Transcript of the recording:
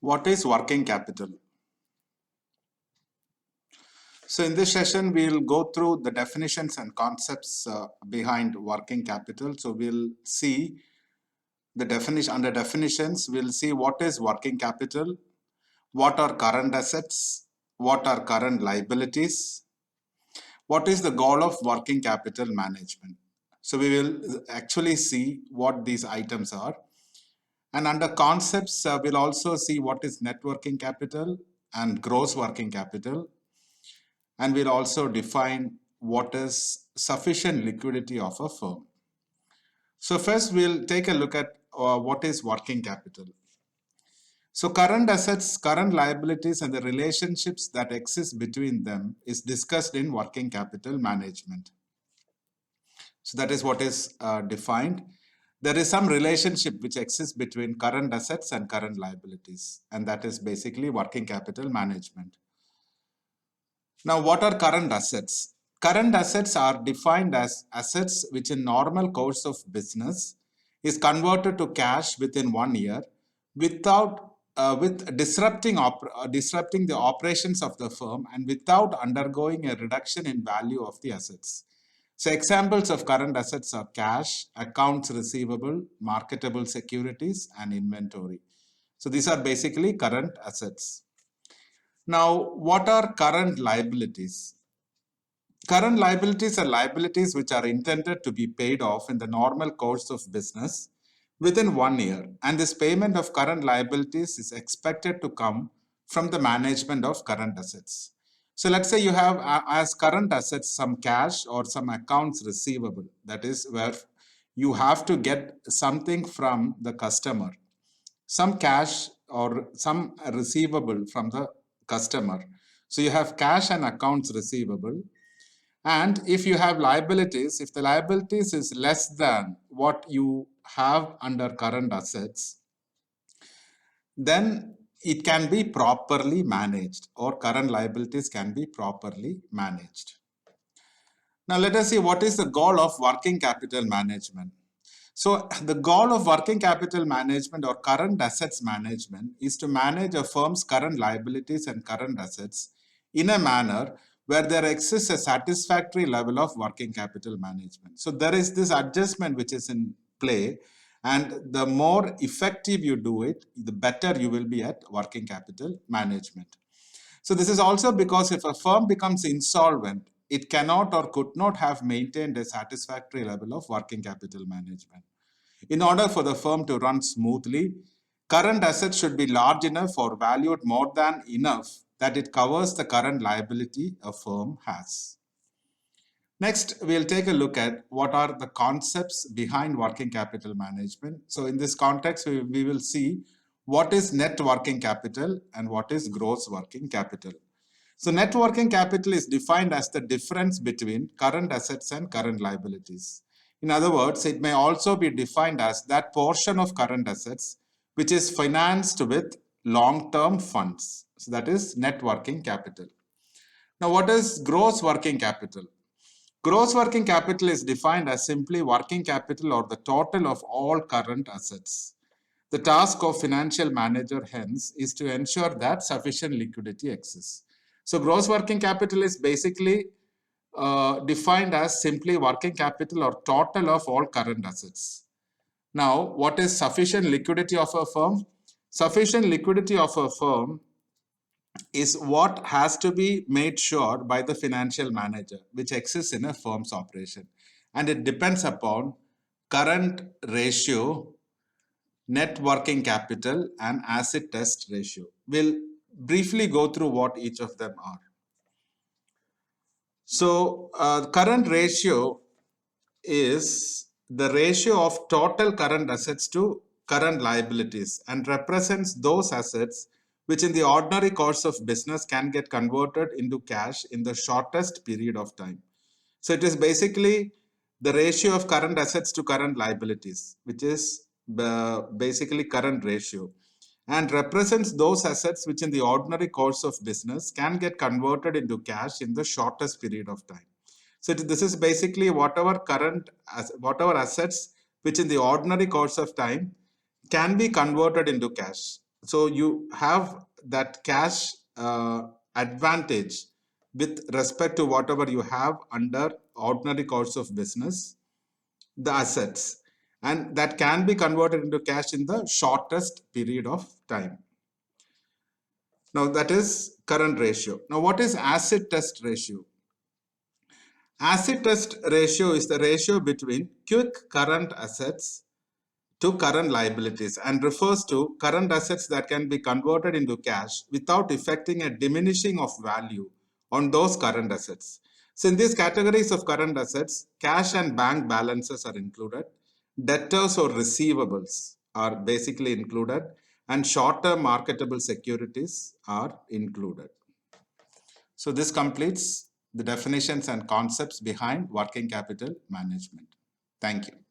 What is working capital? So in this session, we'll go through the definitions and concepts behind working capital. So we'll see the definition. Under definitions, we'll see what is working capital, what are current assets, what are current liabilities, what is the goal of working capital management. So we will actually see what these items are. And under concepts, we'll also see what is net working capital and gross working capital. And we'll also define what is sufficient liquidity of a firm. So first we'll take a look at what is working capital. So current assets, current liabilities, and the relationships that exist between them is discussed in working capital management. So that is what is defined. There is some relationship which exists between current assets and current liabilities, and that is basically working capital management. Now, what are current assets? Current assets are defined as assets which in normal course of business is converted to cash within 1 year with disrupting the operations of the firm and without undergoing a reduction in value of the assets. So examples of current assets are cash, accounts receivable, marketable securities, and inventory. So these are basically current assets. Now, what are current liabilities? Current liabilities are liabilities which are intended to be paid off in the normal course of business within 1 year, and this payment of current liabilities is expected to come from the management of current assets. So let's say you have as current assets some cash or some accounts receivable, that is where you have to get something from the customer, some cash or some receivable from the customer. So you have cash and accounts receivable. And if you have liabilities, if the liabilities is less than what you have under current assets, then it can be properly managed, or current liabilities can be properly managed. Now let us see what is the goal of working capital management. So the goal of working capital management or current assets management is to manage a firm's current liabilities and current assets in a manner where there exists a satisfactory level of working capital management. So there is this adjustment which is in play, and the more effective you do it, the better you will be at working capital management. So this is also because if a firm becomes insolvent, it cannot or could not have maintained a satisfactory level of working capital management. In order for the firm to run smoothly, current assets should be large enough or valued more than enough that it covers the current liability a firm has. Next, we'll take a look at what are the concepts behind working capital management. So in this context, we will see what is net working capital and what is gross working capital. So net working capital is defined as the difference between current assets and current liabilities. In other words, it may also be defined as that portion of current assets which is financed with long-term funds. So that is net working capital. Now, what is gross working capital? Gross working capital is defined as simply working capital or the total of all current assets. The task of financial manager, hence, is to ensure that sufficient liquidity exists. So gross working capital is basically defined as simply working capital or total of all current assets. Now, what is sufficient liquidity of a firm? Sufficient liquidity of a firm is what has to be made sure by the financial manager, which exists in a firm's operation. And it depends upon current ratio, net working capital, and acid test ratio. We'll briefly go through what each of them are. So current ratio is the ratio of total current assets to current liabilities and represents those assets which in the ordinary course of business can get converted into cash in the shortest period of time. So it is basically the ratio of current assets to current liabilities, which is basically current ratio, and represents those assets which in the ordinary course of business can get converted into cash in the shortest period of time. So this is basically whatever assets which in the ordinary course of time can be converted into cash. So you have that cash advantage with respect to whatever you have under ordinary course of business, the assets, and that can be converted into cash in the shortest period of time. Now that is current ratio. Now what is acid test ratio? Acid test ratio is the ratio between quick current assets to current liabilities and refers to current assets that can be converted into cash without affecting a diminishing of value on those current assets. So in these categories of current assets, cash and bank balances are included, debtors or receivables are basically included, and short-term marketable securities are included. So this completes the definitions and concepts behind working capital management. Thank you.